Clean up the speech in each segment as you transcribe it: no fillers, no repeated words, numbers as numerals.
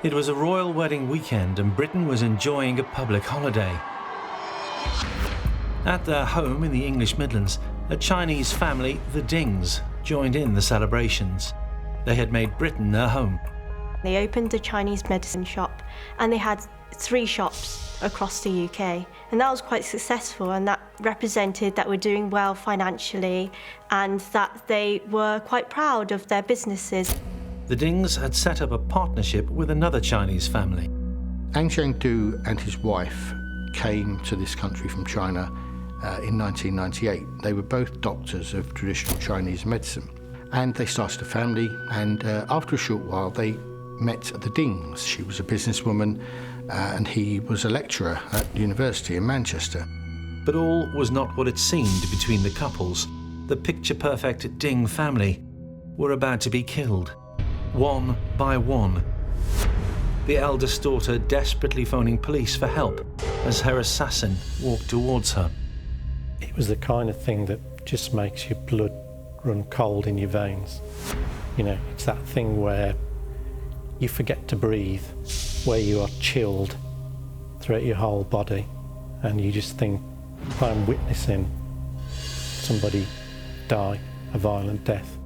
It was a royal wedding weekend and Britain was enjoying a public holiday. At their home in the English Midlands, a Chinese family, the Dings, joined in the celebrations. They had made Britain their home. They opened a Chinese medicine shop and they had 3 shops across the UK, and that was quite successful, and that represented that we're doing well financially and that they were quite proud of their businesses. The Dings had set up a partnership with another Chinese family. Anxiang and his wife came to this country from China in 1998. They were both doctors of traditional Chinese medicine, and they started a family, and after a short while they met the Dings. She was a businesswoman and he was a lecturer at university in Manchester. But all was not what it seemed between the couples. The picture-perfect Ding family were about to be killed, one by one. The eldest daughter desperately phoning police for help as her assassin walked towards her. It was the kind of thing that just makes your blood run cold in your veins. You know, it's that thing where you forget to breathe, where you are chilled throughout your whole body, and you just think, I'm witnessing somebody die a violent death.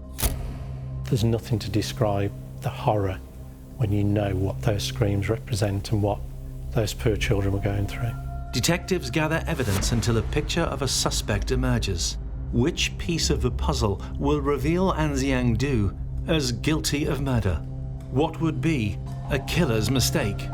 There's nothing to describe the horror when you know what those screams represent and what those poor children were going through. Detectives gather evidence until a picture of a suspect emerges. Which piece of the puzzle will reveal Anxiang as guilty of murder? What would be a killer's mistake?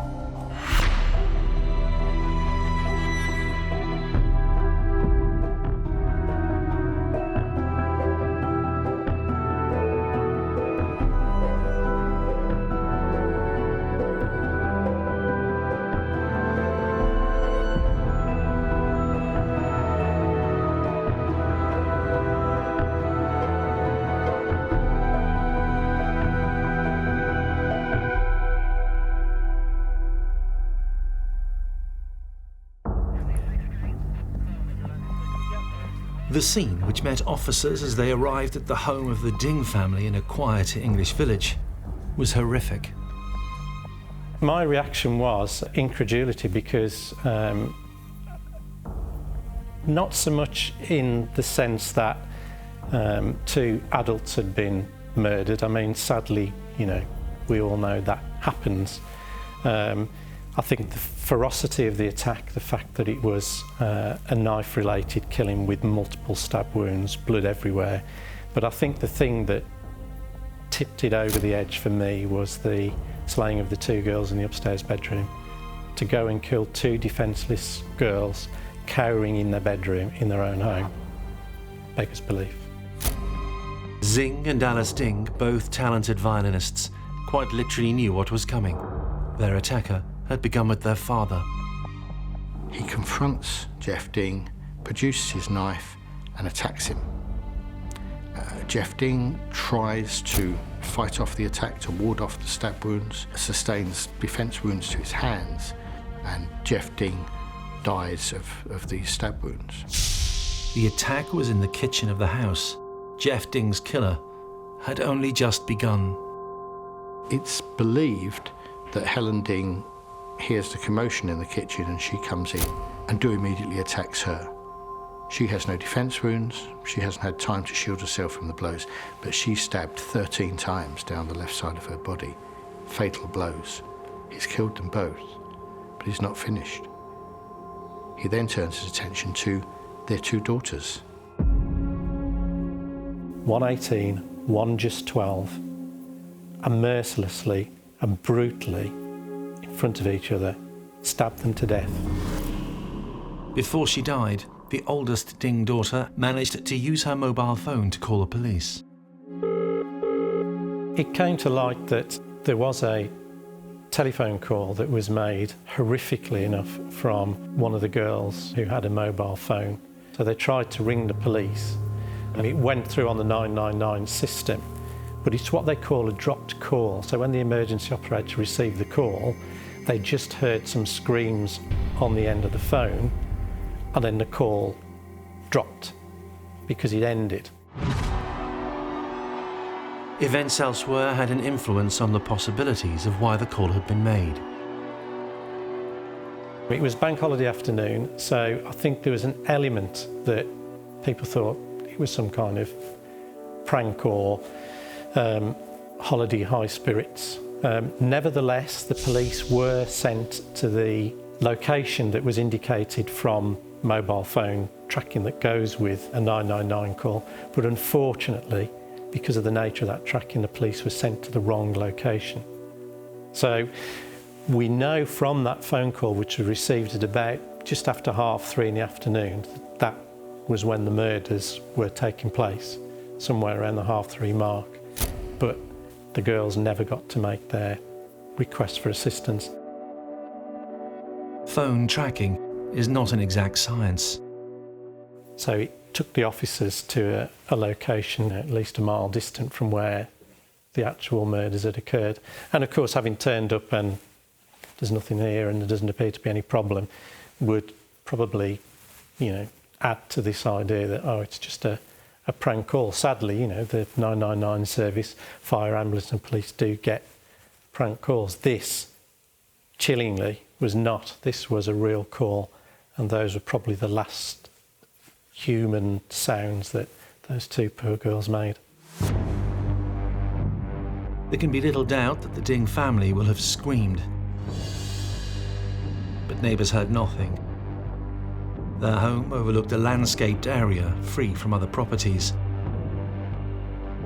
The scene, which met officers as they arrived at the home of the Ding family in a quiet English village, was horrific. My reaction was incredulity, because not so much in the sense that 2 adults had been murdered. I mean, sadly, you know, we all know that happens. I think the ferocity of the attack, the fact that it was a knife-related killing with multiple stab wounds, blood everywhere. But I think the thing that tipped it over the edge for me was the slaying of the 2 girls in the upstairs bedroom. To go and kill 2 defenceless girls cowering in their bedroom in their own home beggars belief. Xing and Alice Ding, both talented violinists, quite literally knew what was coming. Their attacker had begun with their father. He confronts Jeff Ding, produces his knife and attacks him. Jeff Ding tries to fight off the attack, to ward off the stab wounds, sustains defence wounds to his hands, and Jeff Ding dies of these stab wounds. The attack was in the kitchen of the house. Jeff Ding's killer had only just begun. It's believed that Helen Ding hears the commotion in the kitchen and she comes in and Do immediately attacks her. She has no defence wounds, she hasn't had time to shield herself from the blows, but she's stabbed 13 times down the left side of her body. Fatal blows. He's killed them both, but he's not finished. He then turns his attention to their 2 daughters. One 18, one just 12, and mercilessly and brutally, in front of each other, stabbed them to death. Before she died, the oldest Ding daughter managed to use her mobile phone to call the police. It came to light that there was a telephone call that was made, horrifically enough, from one of the girls who had a mobile phone. So they tried to ring the police, and it went through on the 999 system. But it's what they call a dropped call. So when the emergency operator received the call, they just heard some screams on the end of the phone, and then the call dropped because it ended. Events elsewhere had an influence on the possibilities of why the call had been made. It was bank holiday afternoon, so I think there was an element that people thought it was some kind of prank or holiday high spirits. Nevertheless, the police were sent to the location that was indicated from mobile phone tracking that goes with a 999 call, but unfortunately, because of the nature of that tracking, the police were sent to the wrong location. So we know from that phone call, which was received at about just after 3:30 in the afternoon, that was when the murders were taking place, somewhere around the 3:30 mark. But the girls never got to make their request for assistance. Phone tracking is not an exact science. So it took the officers to a location at least a mile distant from where the actual murders had occurred. And of course, having turned up and there's nothing here and there doesn't appear to be any problem, would probably, add to this idea that, it's just a prank call. Sadly, the 999 service, fire, ambulance and police do get prank calls. This, chillingly, was not. This was a real call, and those were probably the last human sounds that those two poor girls made. There can be little doubt that the Ding family will have screamed. But neighbours heard nothing. Their home overlooked a landscaped area free from other properties.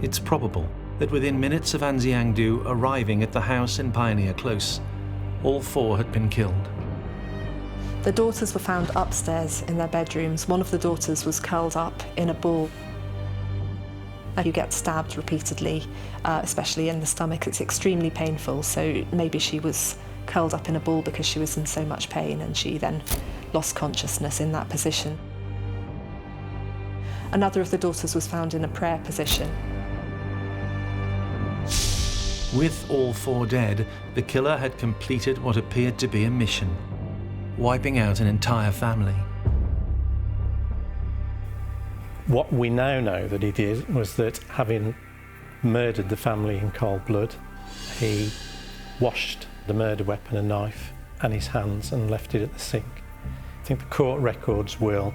It's probable that within minutes of Anxiang arriving at the house in Pioneer Close, all four had been killed. The daughters were found upstairs in their bedrooms. One of the daughters was curled up in a ball. You get stabbed repeatedly, especially in the stomach. It's extremely painful, so maybe she was curled up in a ball because she was in so much pain and she then lost consciousness in that position. Another of the daughters was found in a prayer position. With all four dead, the killer had completed what appeared to be a mission, wiping out an entire family. What we now know that he did was that, having murdered the family in cold blood, he washed the murder weapon and knife and his hands and left it at the sink. I think the court records will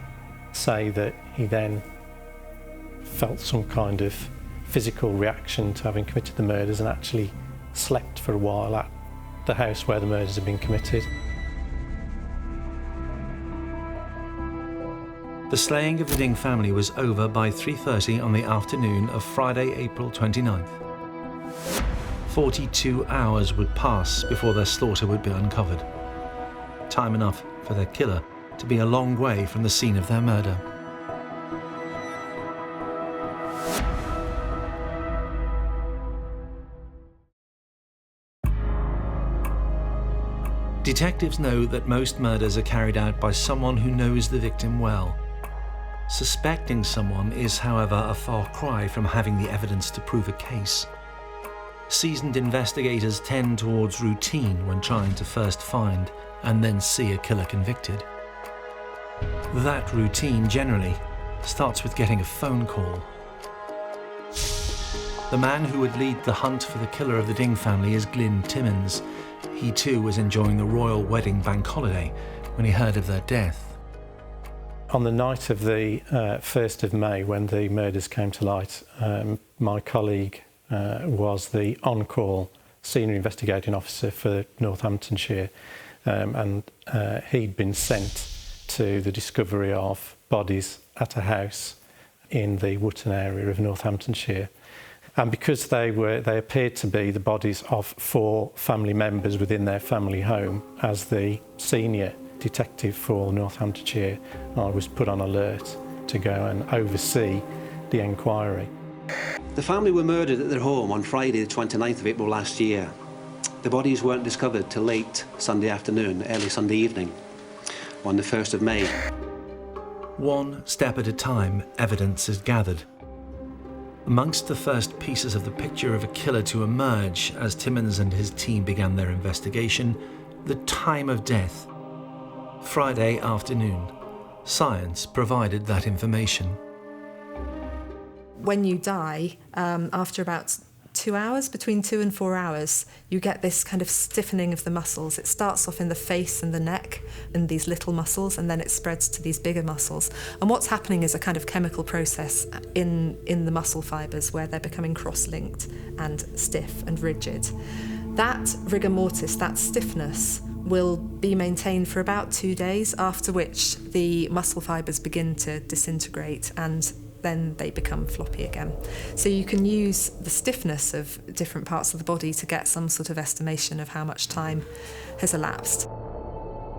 say that he then felt some kind of physical reaction to having committed the murders and actually slept for a while at the house where the murders had been committed. The slaying of the Ding family was over by 3:30 on the afternoon of Friday, April 29th. 42 hours would pass before their slaughter would be uncovered. Time enough for their killer to be a long way from the scene of their murder. Detectives know that most murders are carried out by someone who knows the victim well. Suspecting someone is, however, a far cry from having the evidence to prove a case. Seasoned investigators tend towards routine when trying to first find and then see a killer convicted. That routine generally starts with getting a phone call. The man who would lead the hunt for the killer of the Ding family is Glyn Timmins. He too was enjoying the royal wedding bank holiday when he heard of their death. On the night of the 1st of May, when the murders came to light, my colleague was the on-call senior investigating officer for Northamptonshire, and he'd been sent to the discovery of bodies at a house in the Wootton area of Northamptonshire. And because they appeared to be the bodies of 4 family members within their family home, as the senior detective for Northamptonshire, I was put on alert to go and oversee the inquiry. The family were murdered at their home on Friday, the 29th of April last year. The bodies weren't discovered till late Sunday afternoon, early Sunday evening, on the 1st of May. One step at a time, evidence is gathered. Amongst the first pieces of the picture of a killer to emerge as Timmins and his team began their investigation, the time of death. Friday afternoon. Science provided that information. When you die, after about 2 hours, between 2 and 4 hours, you get this kind of stiffening of the muscles. It starts off in the face and the neck and these little muscles, and then it spreads to these bigger muscles. And what's happening is a kind of chemical process in the muscle fibres where they're becoming cross-linked and stiff and rigid. That rigor mortis, that stiffness, will be maintained for about 2 days, after which the muscle fibres begin to disintegrate and then they become floppy again. So you can use the stiffness of different parts of the body to get some sort of estimation of how much time has elapsed.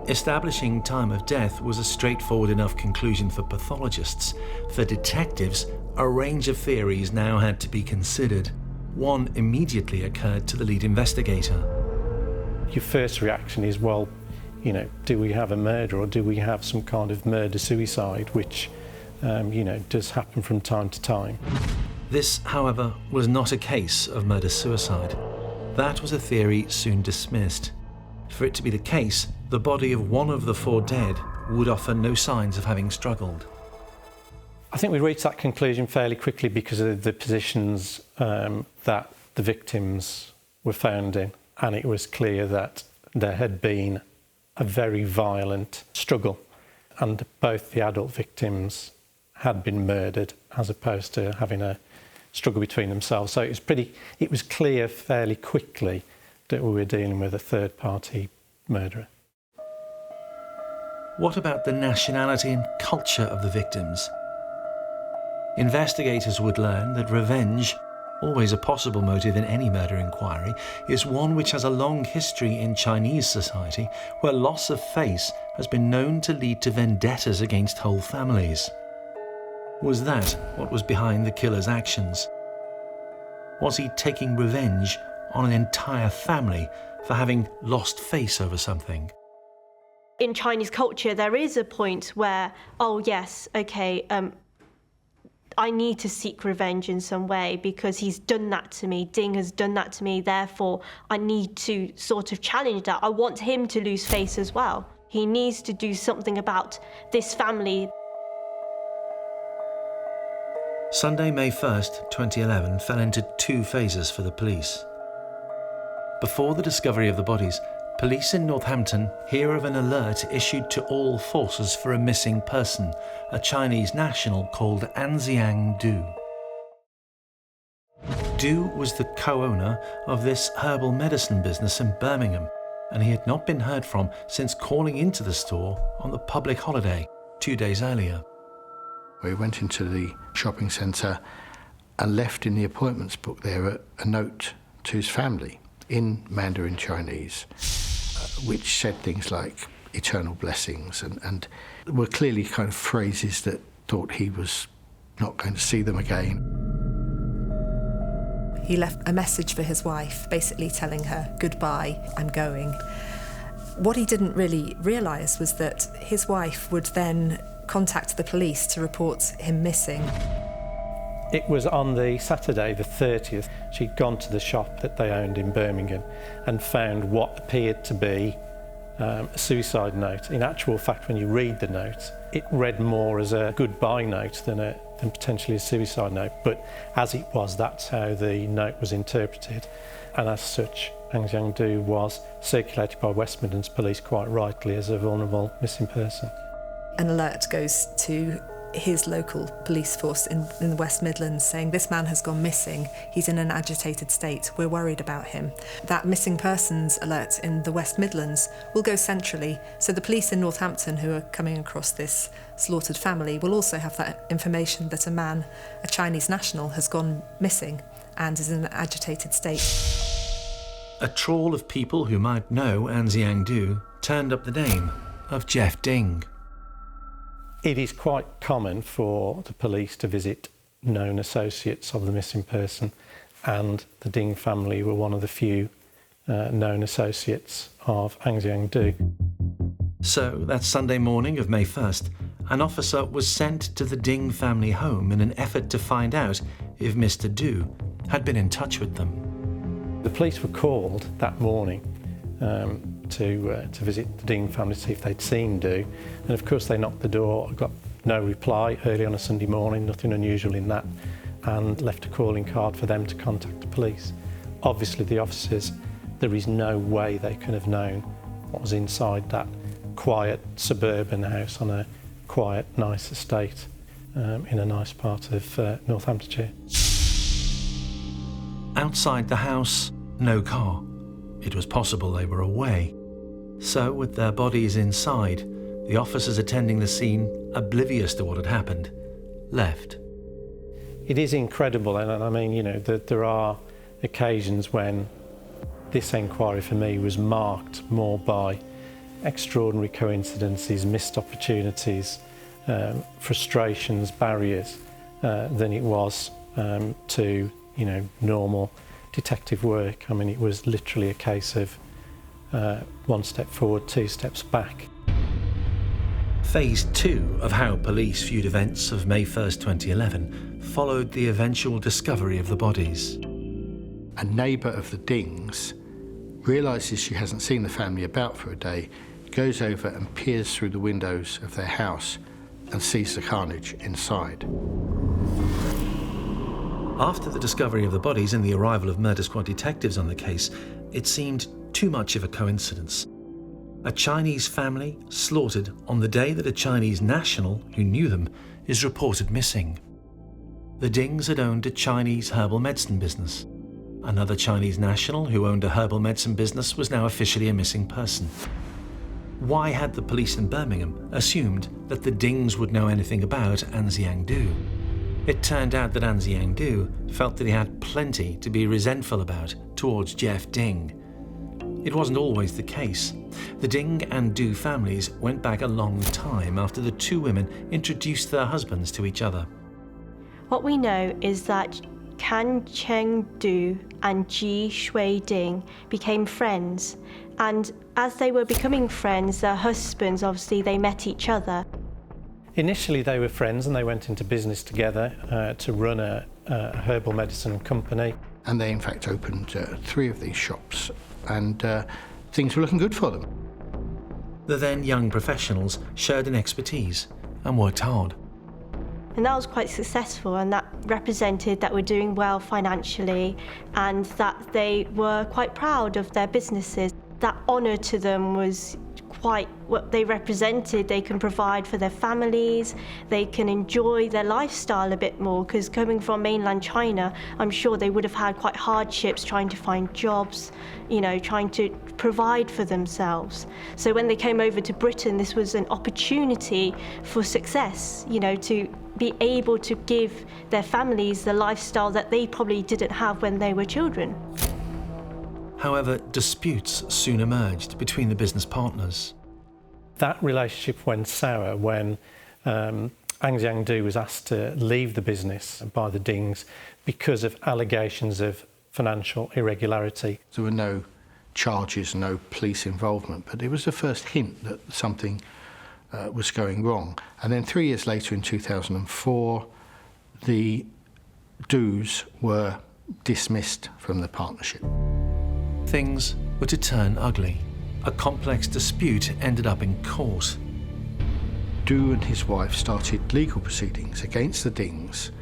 Establishing time of death was a straightforward enough conclusion for pathologists. For detectives, a range of theories now had to be considered. One immediately occurred to the lead investigator. Your first reaction is, well, do we have a murder, or do we have some kind of murder-suicide, which does happen from time to time. This, however, was not a case of murder-suicide. That was a theory soon dismissed. For it to be the case, the body of one of the 4 dead would offer no signs of having struggled. I think we reached that conclusion fairly quickly because of the positions that the victims were found in, and it was clear that there had been a very violent struggle, and both the adult victims had been murdered as opposed to having a struggle between themselves. So it was clear fairly quickly that we were dealing with a third-party murderer. What about the nationality and culture of the victims? Investigators would learn that revenge, always a possible motive in any murder inquiry, is one which has a long history in Chinese society, where loss of face has been known to lead to vendettas against whole families. Was that what was behind the killer's actions? Was he taking revenge on an entire family for having lost face over something? In Chinese culture, there is a point where, oh yes, okay, I need to seek revenge in some way because he's done that to me. Ding has done that to me, therefore I need to sort of challenge that. I want him to lose face as well. He needs to do something about this family. Sunday, May 1st, 2011 fell into 2 phases for the police. Before the discovery of the bodies, police in Northampton hear of an alert issued to all forces for a missing person, a Chinese national called Anxiang Du. Du was the co-owner of this herbal medicine business in Birmingham, and he had not been heard from since calling into the store on the public holiday 2 days earlier. We went into the shopping centre and left in the appointments book there a note to his family in Mandarin Chinese, which said things like eternal blessings and were clearly kind of phrases that thought he was not going to see them again. He left a message for his wife, basically telling her, goodbye, I'm going. What he didn't really realise was that his wife would then contact the police to report him missing. It was on the Saturday, the 30th, she'd gone to the shop that they owned in Birmingham and found what appeared to be a suicide note. In actual fact, when you read the note, it read more as a goodbye note than potentially a suicide note. But as it was, that's how the note was interpreted. And as such, Anxiang Du was circulated by West Midlands Police quite rightly as a vulnerable missing person. An alert goes to his local police force in the West Midlands saying this man has gone missing, he's in an agitated state, we're worried about him. That missing persons alert in the West Midlands will go centrally, so the police in Northampton who are coming across this slaughtered family will also have that information that a man, a Chinese national, has gone missing and is in an agitated state. A trawl of people who might know Anxiang Du turned up the name of Jeff Ding. It is quite common for the police to visit known associates of the missing person, and the Ding family were one of the few known associates of Anxiang Du. So that Sunday morning of May 1st, an officer was sent to the Ding family home in an effort to find out if Mr. Du had been in touch with them. The police were called that morning to visit the Ding family to see if they'd seen Du, and of course they knocked the door, got no reply early on a Sunday morning, nothing unusual in that and left a calling card for them to contact the police. Obviously the officers, there is no way they could have known what was inside that quiet suburban house on a quiet, nice estate in a nice part of Northamptonshire. Outside the house, no car. It was possible they were away. So, with their bodies inside, the officers attending the scene, oblivious to what had happened, left. It is incredible, and I mean, you know, that there are occasions when this inquiry for me was marked more by extraordinary coincidences, missed opportunities, frustrations, barriers, than it was to, you know, normal detective work. I mean, it was literally a case of one step forward, two steps back. Phase 2 of how police viewed events of May 1st, 2011 followed the eventual discovery of the bodies. A neighbour of the Dings realises she hasn't seen the family about for a day, goes over and peers through the windows of their house and sees the carnage inside. After the discovery of the bodies and the arrival of murder squad detectives on the case, it seemed too much of a coincidence. A Chinese family slaughtered on the day that a Chinese national who knew them is reported missing. The Dings had owned a Chinese herbal medicine business. Another Chinese national who owned a herbal medicine business was now officially a missing person. Why had the police in Birmingham assumed that the Dings would know anything about Anxiang. It turned out that Anxiang felt that he had plenty to be resentful about towards Jeff Ding. It wasn't always the case. The Ding and Du families went back a long time after the two women introduced their husbands to each other. What we know is that Kan Cheng Du and Ji Shui Ding became friends, and as they were becoming friends, their husbands, obviously, they met each other. Initially they were friends and they went into business together to run a herbal medicine company. And they in fact opened 3 of these shops, and things were looking good for them. The then young professionals shared an expertise and worked hard. And that was quite successful, and that represented that we're doing well financially and that they were quite proud of their businesses. That honour to them was quite what they represented. They can provide for their families, they can enjoy their lifestyle a bit more, because coming from mainland China, I'm sure they would have had quite hardships trying to find jobs, you know, trying to provide for themselves. So when they came over to Britain, this was an opportunity for success, you know, to be able to give their families the lifestyle that they probably didn't have when they were children. However, disputes soon emerged between the business partners. That relationship went sour when Anxiang was asked to leave the business by the Dings because of allegations of financial irregularity. There were no charges, no police involvement, but it was the first hint that something was going wrong. And then 3 years later, in 2004, the Dus were dismissed from the partnership. Things were to turn ugly. A complex dispute ended up in court. Du and his wife started legal proceedings against the Dings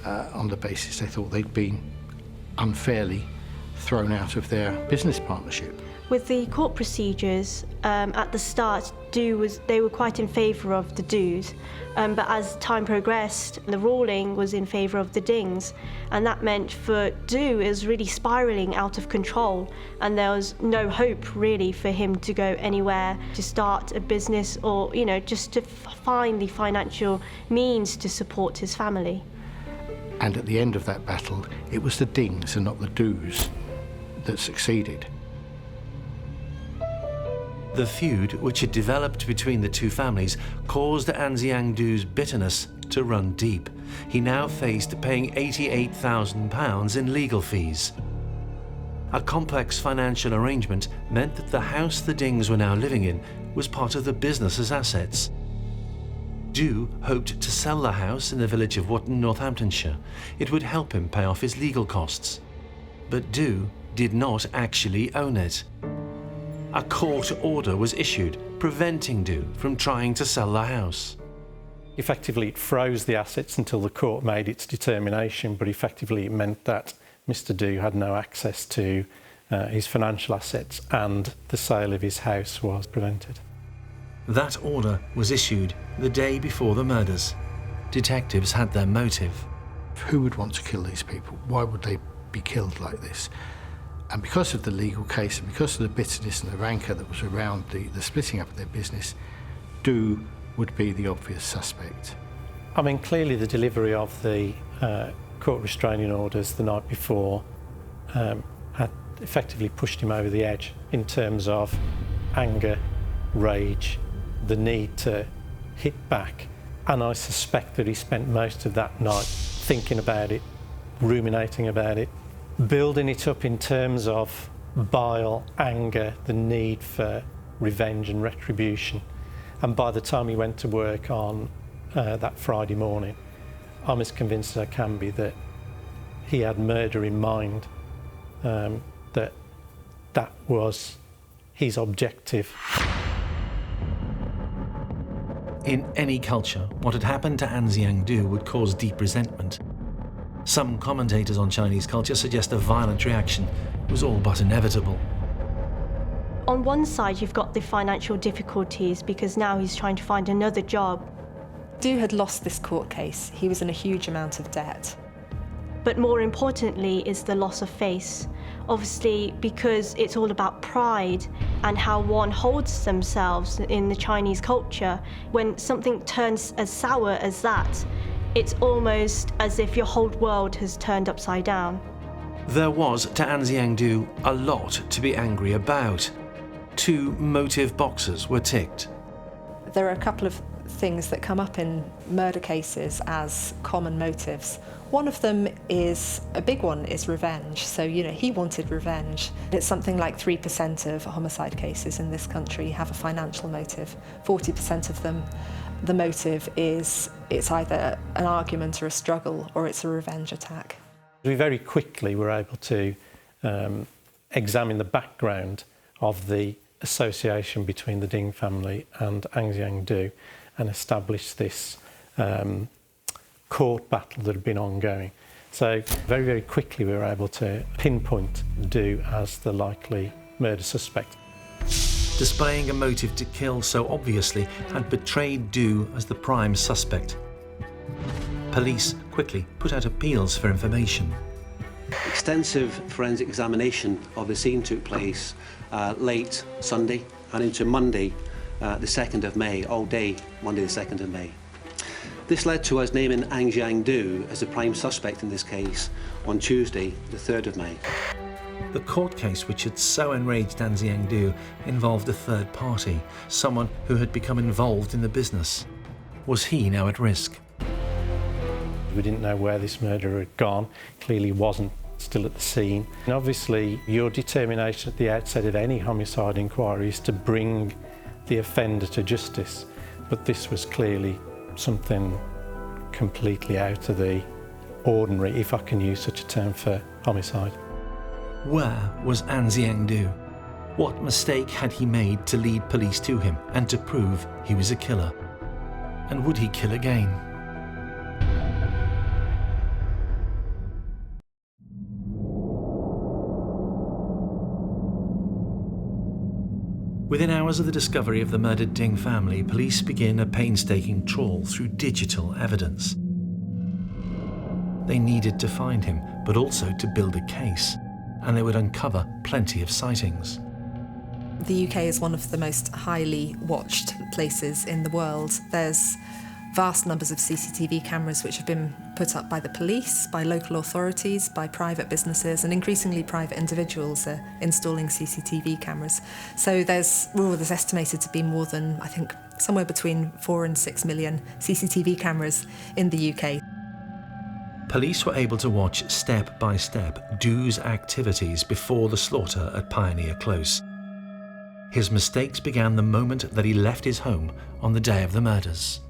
on the basis they thought they'd been unfairly thrown out of their business partnership. With the court procedures, at the start, they were quite in favour of the Dus, but as time progressed, the ruling was in favour of the Dings, and that meant for Du it was really spiralling out of control, and there was no hope really for him to go anywhere, to start a business, or, you know, just to find the financial means to support his family. And at the end of that battle, it was the Dings and not the Dus that succeeded. The feud which had developed between the two families caused Anxiang's bitterness to run deep. He now faced paying £88,000 in legal fees. A complex financial arrangement meant that the house the Dings were now living in was part of the business's assets. Du hoped to sell the house in the village of Wootton, Northamptonshire. It would help him pay off his legal costs. But Du did not actually own it. A court order was issued preventing Du from trying to sell the house. Effectively, it froze the assets until the court made its determination, but effectively it meant that Mr. Du had no access to his financial assets and the sale of his house was prevented. That order was issued the day before the murders. Detectives had their motive. Who would want to kill these people? Why would they be killed like this? And because of the legal case and because of the bitterness and the rancour that was around the splitting up of their business, Du would be the obvious suspect. I mean, clearly the delivery of the court restraining orders the night before had effectively pushed him over the edge in terms of anger, rage, the need to hit back. And I suspect that he spent most of that night thinking about it, ruminating about it, building it up in terms of bile, anger, the need for revenge and retribution. And by the time he went to work on that Friday morning, I'm as convinced as I can be that he had murder in mind, that was his objective. In any culture, what had happened to Anxiang Du would cause deep resentment. Some commentators on Chinese culture suggest a violent reaction was all but inevitable. On one side, you've got the financial difficulties because now he's trying to find another job. Du had lost this court case. He was in a huge amount of debt. But more importantly is the loss of face. Obviously, because it's all about pride and how one holds themselves in the Chinese culture. When something turns as sour as that, it's almost as if your whole world has turned upside down. There was, to Anxiang Du, a lot to be angry about. 2 motive boxes were ticked. There are a couple of things that come up in murder cases as common motives. One of them is, a big one, is revenge. So, he wanted revenge. It's something like 3% of homicide cases in this country have a financial motive. 40% of them, the motive is it's either an argument or a struggle or it's a revenge attack. We very quickly were able to examine the background of the association between the Ding family and Anxiang Du and establish this court battle that had been ongoing. So very, very quickly we were able to pinpoint Du as the likely murder suspect. Displaying a motive to kill so obviously had betrayed Du as the prime suspect. Police quickly put out appeals for information. Extensive forensic examination of the scene took place late Sunday and into Monday, the 2nd of May, all day Monday the 2nd of May. This led to us naming Anxiang Du as the prime suspect in this case on Tuesday, the 3rd of May. The court case which had so enraged Anxiang Du involved a third party, someone who had become involved in the business. Was he now at risk? We didn't know where this murderer had gone, clearly wasn't still at the scene. And obviously your determination at the outset of any homicide inquiry is to bring the offender to justice, but this was clearly something completely out of the ordinary, if I can use such a term for homicide. Where was Anxiang Du? What mistake had he made to lead police to him and to prove he was a killer? And would he kill again? Within hours of the discovery of the murdered Ding family, police begin a painstaking trawl through digital evidence. They needed to find him, but also to build a case, and they would uncover plenty of sightings. The UK is one of the most highly watched places in the world. There's vast numbers of CCTV cameras which have been put up by the police, by local authorities, by private businesses, and increasingly private individuals are installing CCTV cameras. So there's estimated to be more than, I think, somewhere between 4 and 6 million CCTV cameras in the UK. Police were able to watch step by step Du's activities before the slaughter at Pioneer Close. His mistakes began the moment that he left his home on the day of the murders.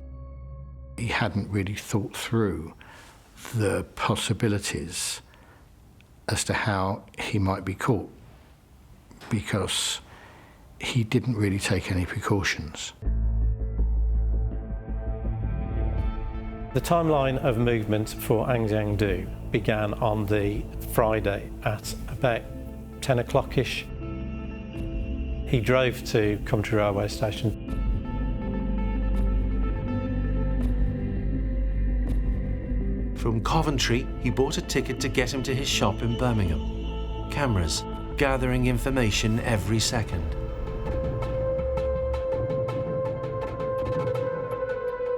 He hadn't really thought through the possibilities as to how he might be caught because he didn't really take any precautions. The timeline of movement for Anxiang began on the Friday at about 10 o'clock-ish. He drove to Coventry Railway Station. From Coventry, he bought a ticket to get him to his shop in Birmingham. Cameras gathering information every second.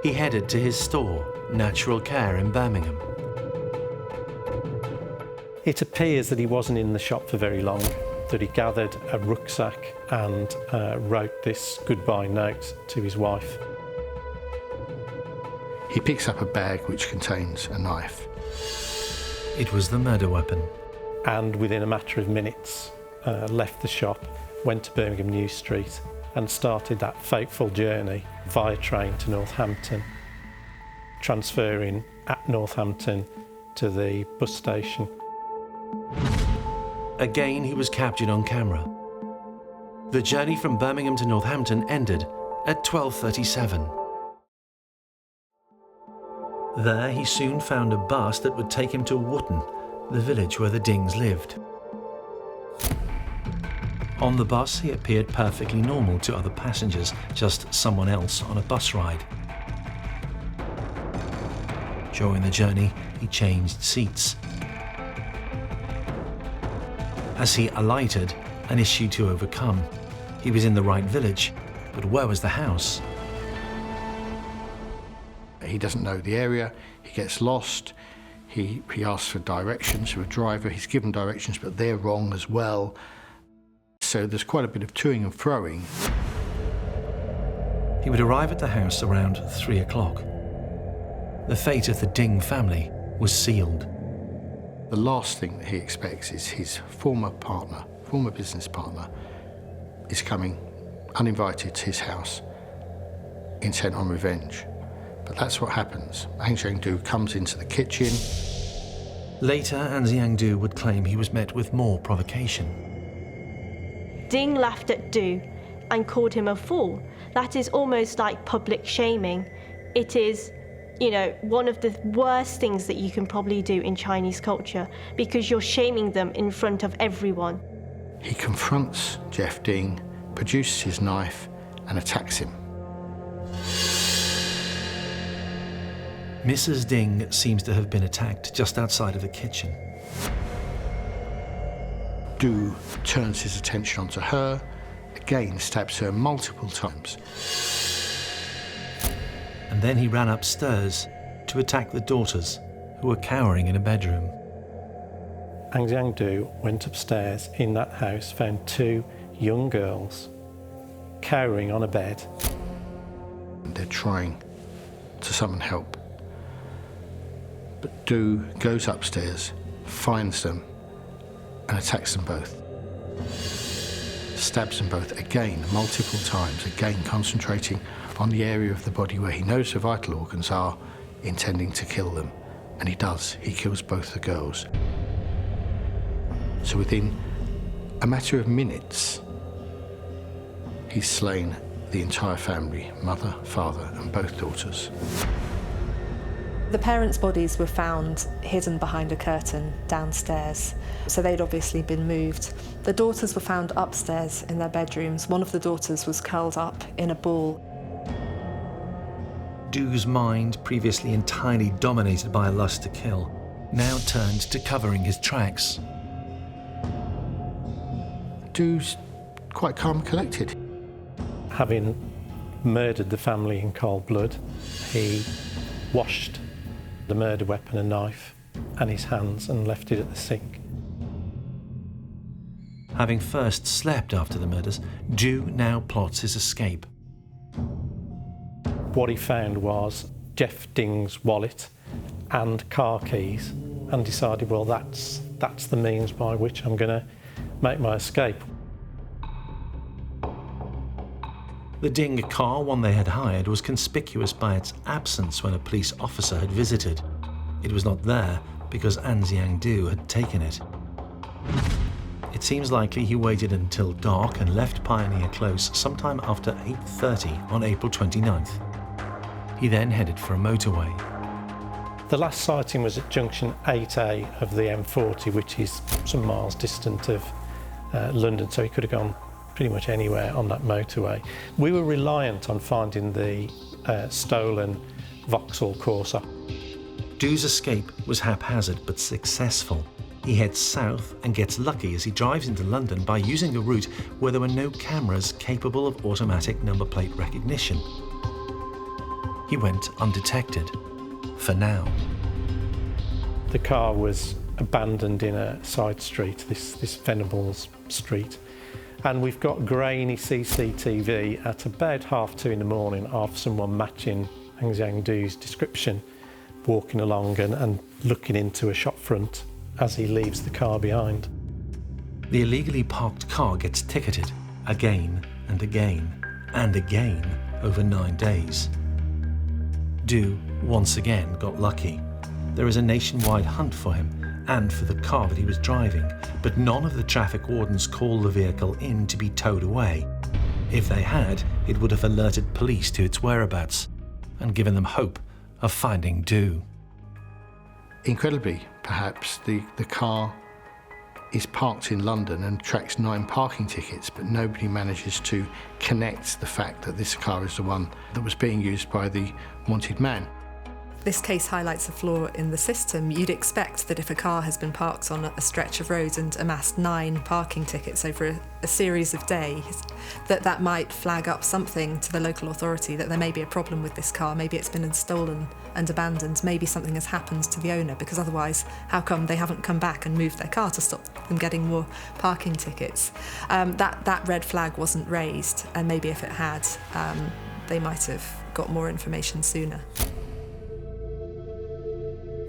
He headed to his store, Natural Care in Birmingham. It appears that he wasn't in the shop for very long, that he gathered a rucksack and wrote this goodbye note to his wife. He picks up a bag which contains a knife. It was the murder weapon. And within a matter of minutes, left the shop, went to Birmingham New Street and started that fateful journey via train to Northampton, transferring at Northampton to the bus station. Again, he was captured on camera. The journey from Birmingham to Northampton ended at 12:37. There, he soon found a bus that would take him to Wootton, the village where the Dings lived. On the bus, he appeared perfectly normal to other passengers, just someone else on a bus ride. During the journey, he changed seats. As he alighted, an issue to overcome. He was in the right village, but where was the house? He doesn't know the area, he gets lost, he asks for directions to a driver, he's given directions but they're wrong as well. So there's quite a bit of toing and froing. He would arrive at the house around 3 o'clock. The fate of the Ding family was sealed. The last thing that he expects is his former business partner, is coming uninvited to his house, intent on revenge. But that's what happens. Anxiang comes into the kitchen. Later, Anxiang would claim he was met with more provocation. Ding laughed at Du and called him a fool. That is almost like public shaming. It is, one of the worst things that you can probably do in Chinese culture because you're shaming them in front of everyone. He confronts Jeff Ding, produces his knife and attacks him. Mrs. Ding seems to have been attacked just outside of the kitchen. Du turns his attention onto her, again stabs her multiple times. And then he ran upstairs to attack the daughters, who were cowering in a bedroom. Anxiang went upstairs in that house, found two young girls cowering on a bed. And they're trying to summon help. But Du goes upstairs, finds them, and attacks them both. Stabs them both again, multiple times, again concentrating on the area of the body where he knows the vital organs are, intending to kill them. And he does. He kills both the girls. So within a matter of minutes, he's slain the entire family, mother, father, and both daughters. The parents' bodies were found hidden behind a curtain downstairs, so they'd obviously been moved. The daughters were found upstairs in their bedrooms. One of the daughters was curled up in a ball. Du's mind, previously entirely dominated by a lust to kill, now turned to covering his tracks. Du's quite calm and collected. Having murdered the family in cold blood, he washed the murder weapon and knife and his hands and left it at the sink. Having first slept after the murders, Du now plots his escape. What he found was Jeff Ding's wallet and car keys and decided, well, that's the means by which I'm going to make my escape. The Ding car, one they had hired, was conspicuous by its absence when a police officer had visited. It was not there because Anxiang had taken it. It seems likely he waited until dark and left Pioneer Close sometime after 8:30 on April 29th. He then headed for a motorway. The last sighting was at junction 8A of the M40, which is some miles distant of London, so he could have gone pretty much anywhere on that motorway. We were reliant on finding the stolen Vauxhall Corsa. Du's escape was haphazard but successful. He heads south and gets lucky as he drives into London by using a route where there were no cameras capable of automatic number plate recognition. He went undetected, for now. The car was abandoned in a side street, this Venables street, and we've got grainy CCTV at about 2:30 in the morning of someone matching Anxiang Du's description, walking along and looking into a shop front as he leaves the car behind. The illegally parked car gets ticketed again and again and again over 9 days. Du once again got lucky. There is a nationwide hunt for him and for the car that he was driving, but none of the traffic wardens call the vehicle in to be towed away. If they had, it would have alerted police to its whereabouts and given them hope of finding Du. Incredibly, perhaps, the car is parked in London and tracks 9 parking tickets, but nobody manages to connect the fact that this car is the one that was being used by the wanted man. This case highlights a flaw in the system. You'd expect that if a car has been parked on a stretch of road and amassed 9 parking tickets over a series of days, that might flag up something to the local authority, that there may be a problem with this car, maybe it's been stolen and abandoned, maybe something has happened to the owner, because otherwise how come they haven't come back and moved their car to stop them getting more parking tickets? That red flag wasn't raised, and maybe if it had, they might have got more information sooner.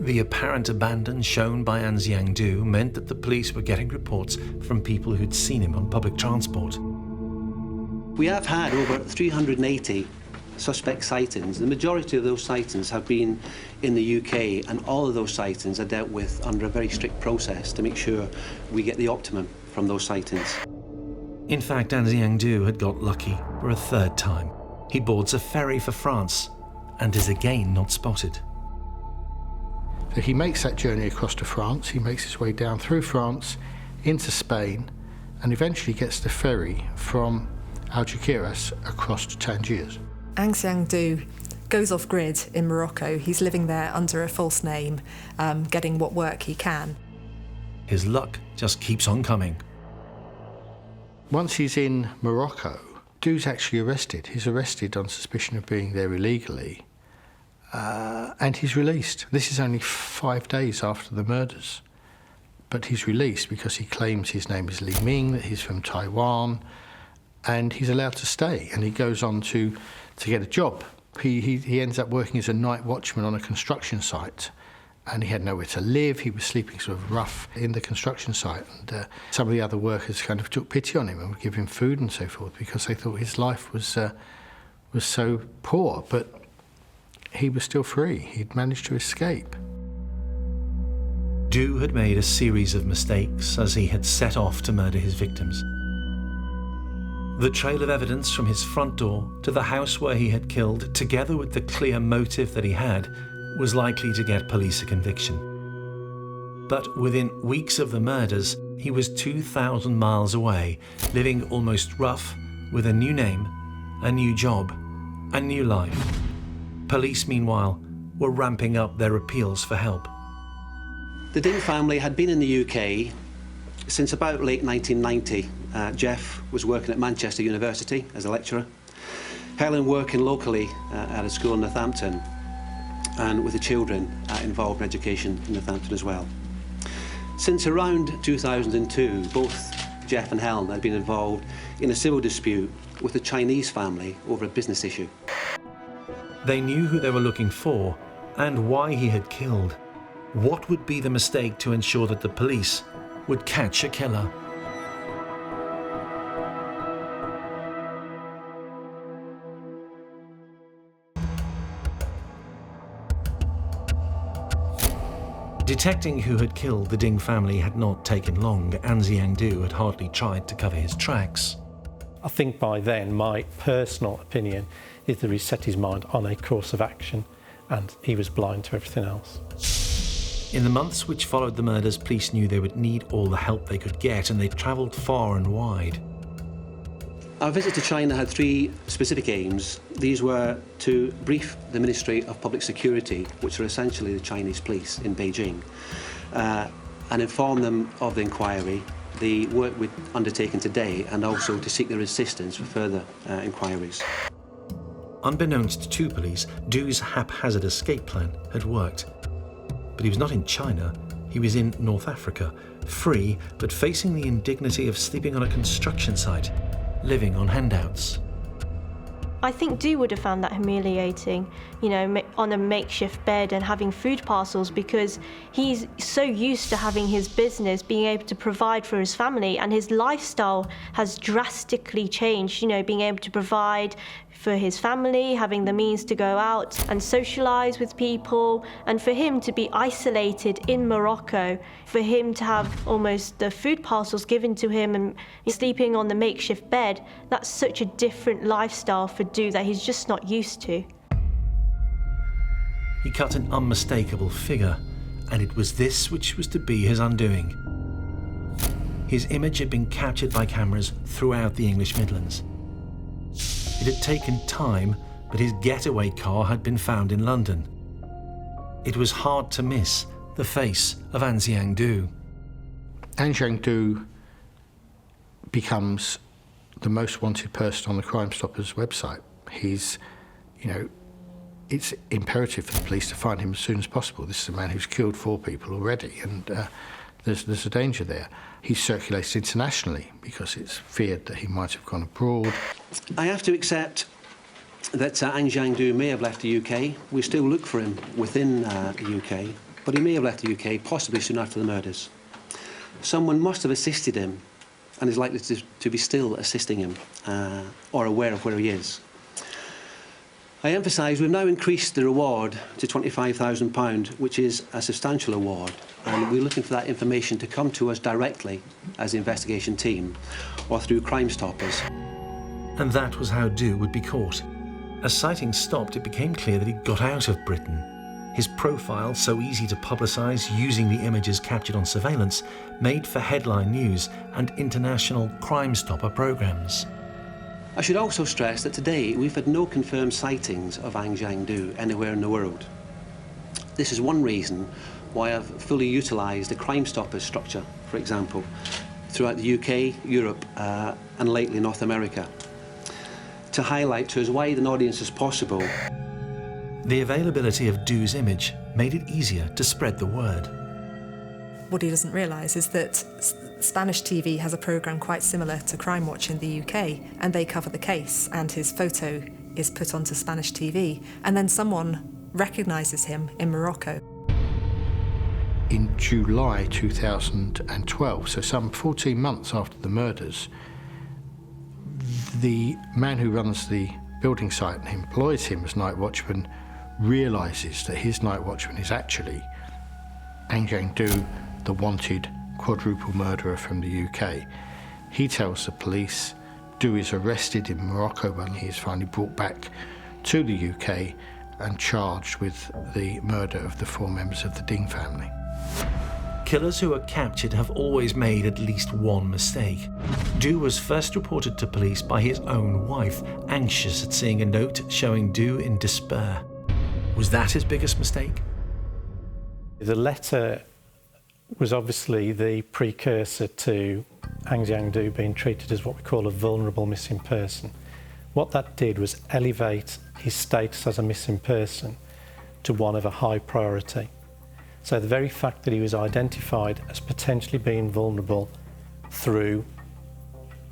The apparent abandon shown by Anxiang Du meant that the police were getting reports from people who'd seen him on public transport. We have had over 380 suspect sightings. The majority of those sightings have been in the UK, and all of those sightings are dealt with under a very strict process to make sure we get the optimum from those sightings. In fact, Anxiang Du had got lucky for a 3rd time. He boards a ferry for France and is again not spotted. So he makes that journey across to France, he makes his way down through France, into Spain, and eventually gets the ferry from Algeciras across to Tangiers. Anxiang Du goes off grid in Morocco. He's living there under a false name, getting what work he can. His luck just keeps on coming. Once he's in Morocco, Du's actually arrested. He's arrested on suspicion of being there illegally. And he's released. This is only 5 days after the murders. But he's released because he claims his name is Li Ming, that he's from Taiwan, and he's allowed to stay. And he goes on to get a job. He ends up working as a night watchman on a construction site. And he had nowhere to live. He was sleeping sort of rough in the construction site. And some of the other workers kind of took pity on him and would give him food and so forth because they thought his life was so poor. But he was still free. He'd managed to escape. Du had made a series of mistakes as he had set off to murder his victims. The trail of evidence from his front door to the house where he had killed, together with the clear motive that he had, was likely to get police a conviction. But within weeks of the murders, he was 2,000 miles away, living almost rough, with a new name, a new job, a new life. Police, meanwhile, were ramping up their appeals for help. The Ding family had been in the UK since about late 1990. Jeff was working at Manchester University as a lecturer. Helen working locally at a school in Northampton, and with the children involved in education in Northampton as well. Since around 2002, both Jeff and Helen had been involved in a civil dispute with the Chinese family over a business issue. They knew who they were looking for and why he had killed. What would be the mistake to ensure that the police would catch a killer? Detecting who had killed the Ding family had not taken long. Anxiang Du had hardly tried to cover his tracks. I think by then, my personal opinion is that he set his mind on a course of action, and he was blind to everything else. In the months which followed the murders, police knew they would need all the help they could get, and they travelled far and wide. Our visit to China had three specific aims. These were to brief the Ministry of Public Security, which are essentially the Chinese police in Beijing, and inform them of the inquiry, the work we'd undertaken today, and also to seek their assistance for further inquiries. Unbeknownst to police, Du's haphazard escape plan had worked. But he was not in China, he was in North Africa, free but facing the indignity of sleeping on a construction site, living on handouts. I think Du would have found that humiliating, on a makeshift bed and having food parcels, because he's so used to having his business, being able to provide for his family, and his lifestyle has drastically changed, being able to provide for his family, having the means to go out and socialise with people, and for him to be isolated in Morocco, for him to have almost the food parcels given to him and sleeping on the makeshift bed, that's such a different lifestyle for Du that he's just not used to. He cut an unmistakable figure, and it was this which was to be his undoing. His image had been captured by cameras throughout the English Midlands. It had taken time, but his getaway car had been found in London. It was hard to miss the face of Anxiang Du. Anxiang Du becomes the most wanted person on the Crime Stoppers website. He's, it's imperative for the police to find him as soon as possible. This is a man who's killed 4 people already, and there's a danger there. He circulates internationally because it's feared that he might have gone abroad. I have to accept that Anxiang Du may have left the UK. We still look for him within the UK, but he may have left the UK, possibly soon after the murders. Someone must have assisted him and is likely to be still assisting him or aware of where he is. I emphasise we've now increased the reward to £25,000, which is a substantial award, and we're looking for that information to come to us directly as the investigation team or through Crime Stoppers. And that was how Du would be caught. As sightings stopped, it became clear that he'd got out of Britain. His profile, so easy to publicise using the images captured on surveillance, made for headline news and international Crime Stopper programmes. I should also stress that today we've had no confirmed sightings of Anxiang Du anywhere in the world. This is one reason why I've fully utilised the Crime Stoppers structure, for example, throughout the UK, Europe and lately North America, to highlight to as wide an audience as possible. The availability of Du's image made it easier to spread the word. What he doesn't realise is that Spanish TV has a programme quite similar to Crime Watch in the UK, and they cover the case, and his photo is put onto Spanish TV, and then someone recognises him in Morocco. In July 2012, so some 14 months after the murders, the man who runs the building site and employs him as night watchman realises that his night watchman is actually Anxiang Du, the wanted quadruple murderer from the UK. He tells the police. Du is arrested in Morocco when he is finally brought back to the UK and charged with the murder of the 4 members of the Ding family. Killers who are captured have always made at least one mistake. Du was first reported to police by his own wife, anxious at seeing a note showing Du in despair. Was that his biggest mistake? The letter was obviously the precursor to Anxiang Du being treated as what we call a vulnerable missing person. What that did was elevate his status as a missing person to one of a high priority. So the very fact that he was identified as potentially being vulnerable through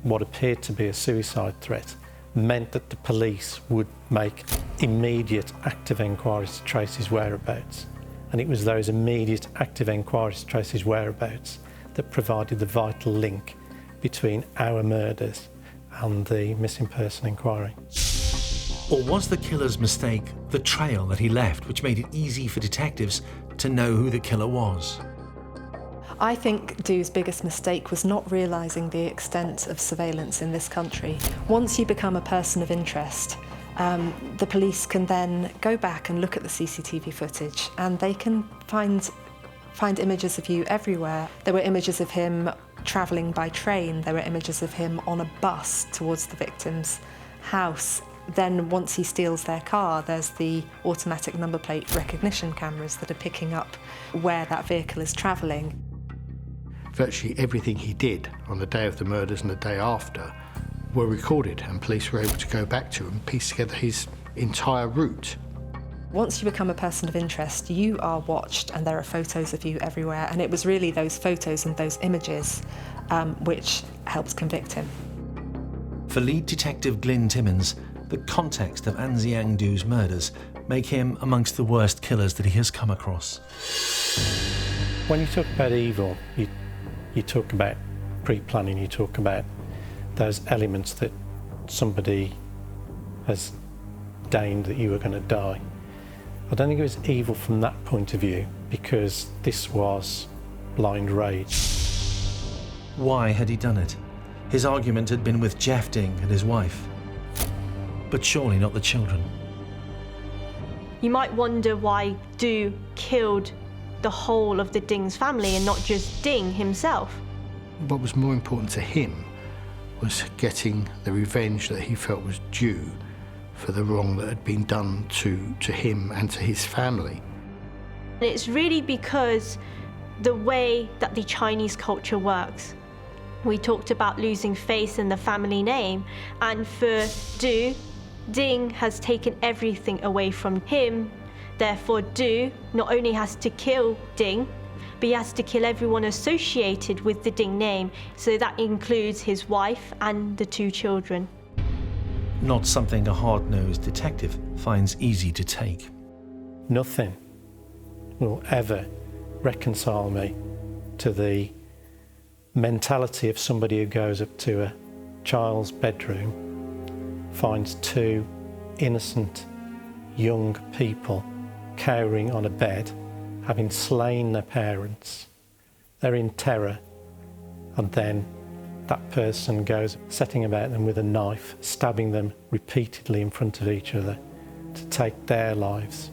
what appeared to be a suicide threat meant that the police would make immediate active enquiries to trace his whereabouts. And it was those immediate active enquiries to trace his whereabouts that provided the vital link between our murders and the missing person inquiry. Or was the killer's mistake the trail that he left, which made it easy for detectives to know who the killer was? I think Du's biggest mistake was not realising the extent of surveillance in this country. Once you become a person of interest, The police can then go back and look at the CCTV footage, and they can find images of you everywhere. There were images of him travelling by train. There were images of him on a bus towards the victim's house. Then once he steals their car, there's the automatic number plate recognition cameras that are picking up where that vehicle is travelling. Virtually everything he did on the day of the murders and the day after were recorded, and police were able to go back to and piece together his entire route. Once you become a person of interest, you are watched, and there are photos of you everywhere, and it was really those photos and those images which helped convict him. For lead detective Glyn Timmins, the context of Anxiang Du's murders make him amongst the worst killers that he has come across. When you talk about evil, you talk about pre-planning, you talk about those elements that somebody has deigned that you were going to die. I don't think it was evil from that point of view, because this was blind rage. Why had he done it? His argument had been with Jeff Ding and his wife. But surely not the children. You might wonder why Du killed the whole of the Ding's family and not just Ding himself. What was more important to him was getting the revenge that he felt was due for the wrong that had been done to him and to his family. It's really because the way that the Chinese culture works. We talked about losing face in the family name, and for Du, Ding has taken everything away from him. Therefore, Du not only has to kill Ding, but he has to kill everyone associated with the Ding name. So that includes his wife and the 2 children. Not something a hard-nosed detective finds easy to take. Nothing will ever reconcile me to the mentality of somebody who goes up to a child's bedroom, finds 2 innocent young people cowering on a bed, having slain their parents. They're in terror, and then that person goes setting about them with a knife, stabbing them repeatedly in front of each other to take their lives.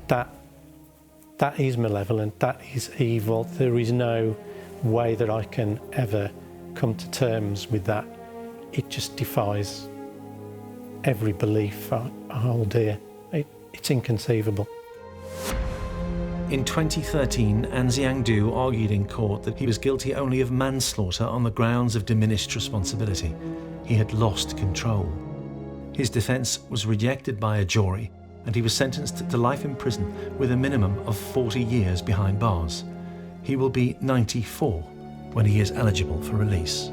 That is malevolent, that is evil. There is no way that I can ever come to terms with that. It just defies every belief I hold dear. It's inconceivable. In 2013, Anxiang Du argued in court that he was guilty only of manslaughter on the grounds of diminished responsibility. He had lost control. His defence was rejected by a jury, and he was sentenced to life in prison with a minimum of 40 years behind bars. He will be 94 when he is eligible for release.